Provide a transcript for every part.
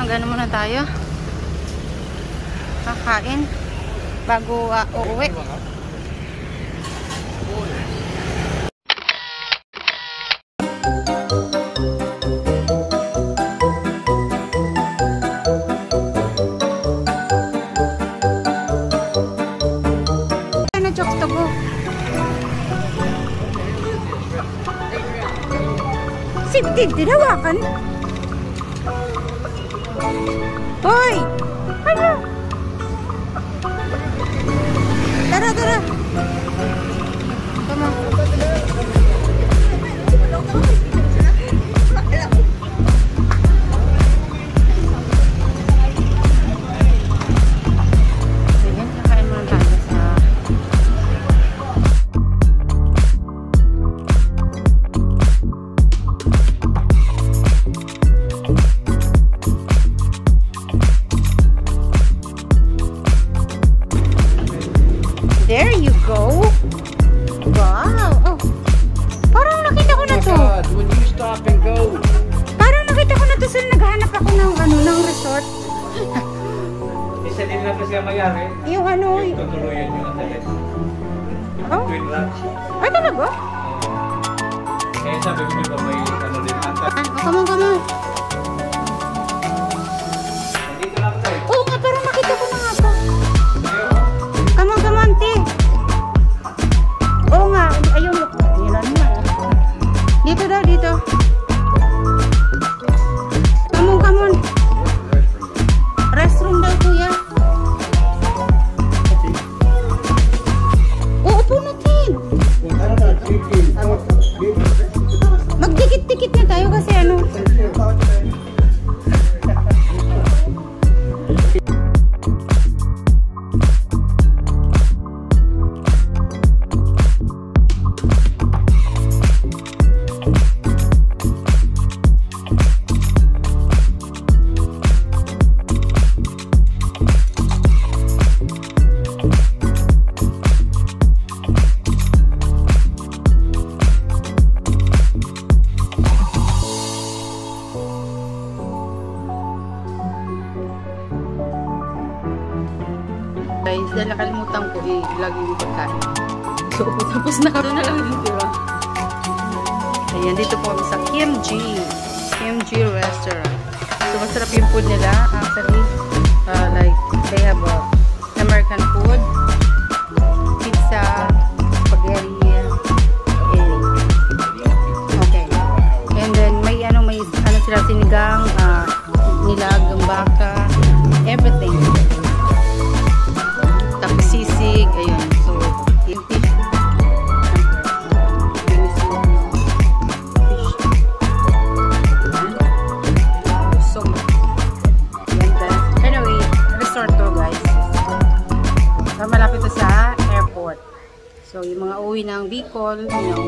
Mag-ano muna tayo. Kakain. Bago uuwi. Ano chokes to go? Siptid, dinawakan. Hoy! Ano? Tara, tara. Come on. Ayan, kakain muna tayo sa... There you go. Wow. Oh. Parang nakita ko na to. God, would you stop and go? Parang nakita ko na to sila. Naghahanap ako ng ng resort. Isa din na kasi ang mayari. Yung ano. Yung tutuluyan yung atlet. Oh. Twin ranch. Ay talaga? Kaya sabi ko ba may ano din ata. Come on, come on. Dito lang tayo. Oo nga, parang nakita ko na nga to. Come on, come on, te. Oo nga, ayun. Ayun naman. Dito daw, dito. Come on, come on. Restroom daw, kuya. Uupo natin. Magdikit-dikit na tayo kasi ano. Guys, dahil nakalimutan ko lagi yung pagkain. So, tapos na doon na lang yung tira. Ayan, dito po kami sa Kimchi restaurant. So, masarap yung food nila. Actually, like, they have American food, pizza, spaghetti, okay. And then, may ano sila, sinigang, nilagang baka, everything. Tapos sisig, ayun. So, yung fish. So, anyway, resort to guys. So, malapit to sa airport. So, yung mga uwi ng Bicol, you know,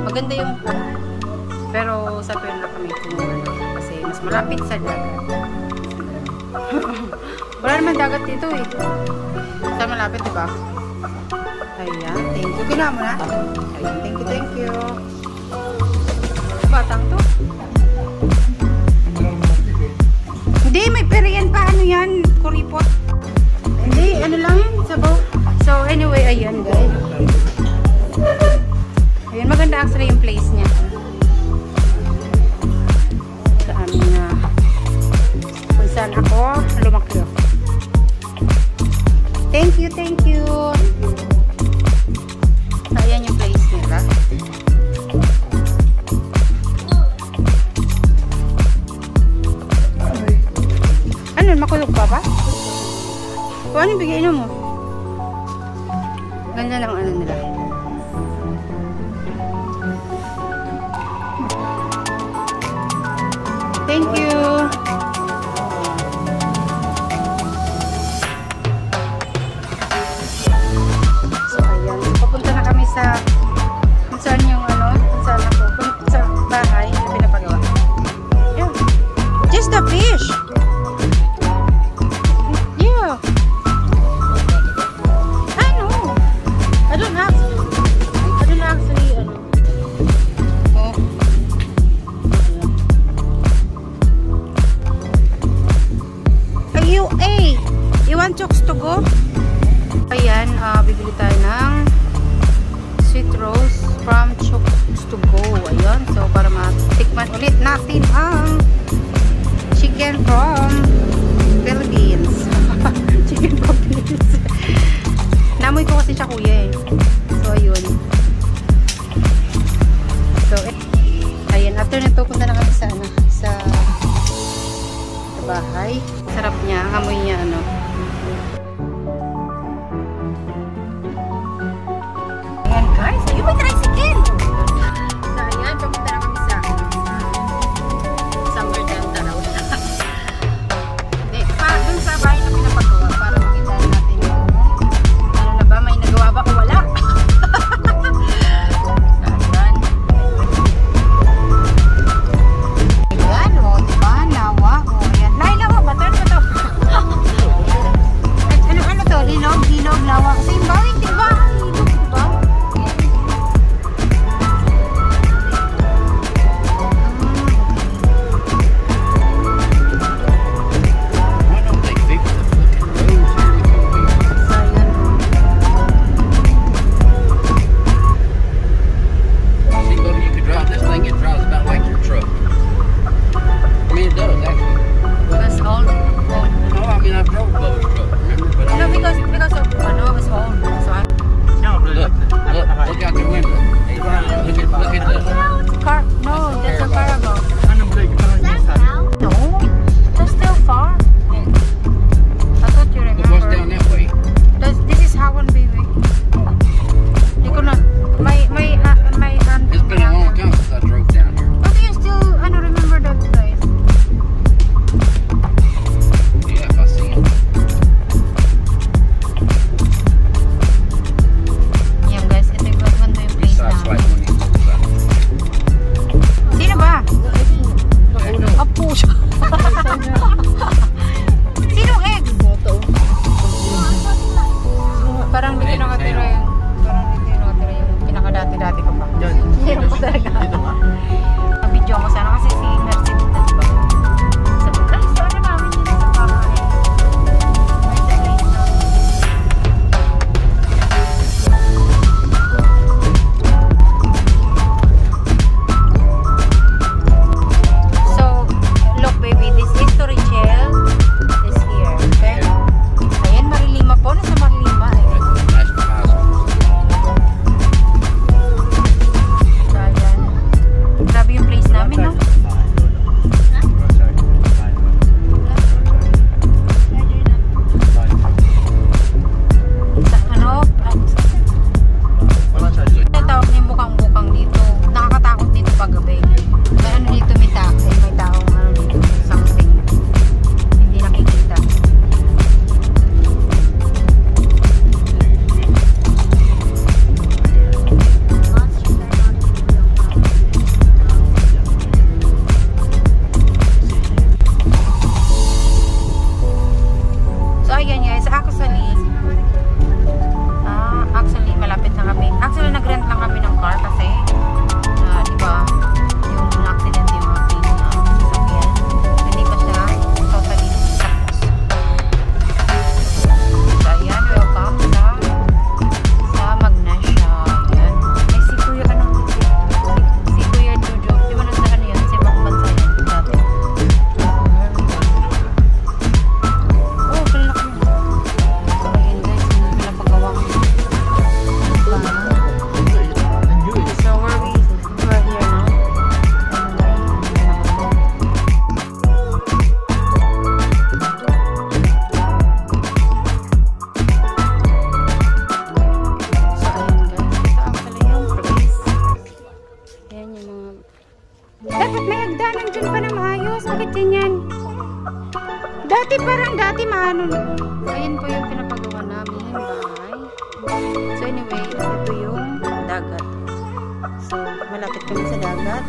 maganda yung pero sa pera na kami kasi mas malapit sa dagat. Wala naman dagat dito eh. Sa malapit, diba? Ayan, thank you. Ginawa mo na? Ayan, thank you. Batang to? Hindi, may periyan pa. Ano yan? Kuripot. Hindi, ano lang yan? Sabaw. So, anyway, ayan guys. Ayan, maganda actually yung place niya. Sa amin na kung saan ako lumaki. Thank you, thank you. So, ayan yung place nila. Ano, makulog pa ba? O, ano bigay mo? Ganda lang ano nila. Thank you. Kung saan yung kung saan ako, sa bahay na pinapagawa. Yeah. Just the fish. Yeah. I know. I don't actually, One Chokes to go. Ayan, bibili tayo ng sweet rose from Chokes to go. Ayan, so para matikman ulit natin ang chicken from Philippines. Chicken from Philippines. Namoy ko kasi siya kuya eh. So, ayun. So, ayan. After nito, punta na kami sa bahay. Sarap niya. Ang amoy niya, ano. Ayan, guys. Ayun, may tricycle! So, ayan. Papunta na kami sa Summer Delta raw. Hindi. Dun sa bahay na pinapagawa para makita natin yung ano na ba, may nagawa ba o wala? Dati maano. Ayun po yung pinapagawa namin bahay. So anyway, ito yung dagat. So malapit kami sa dagat.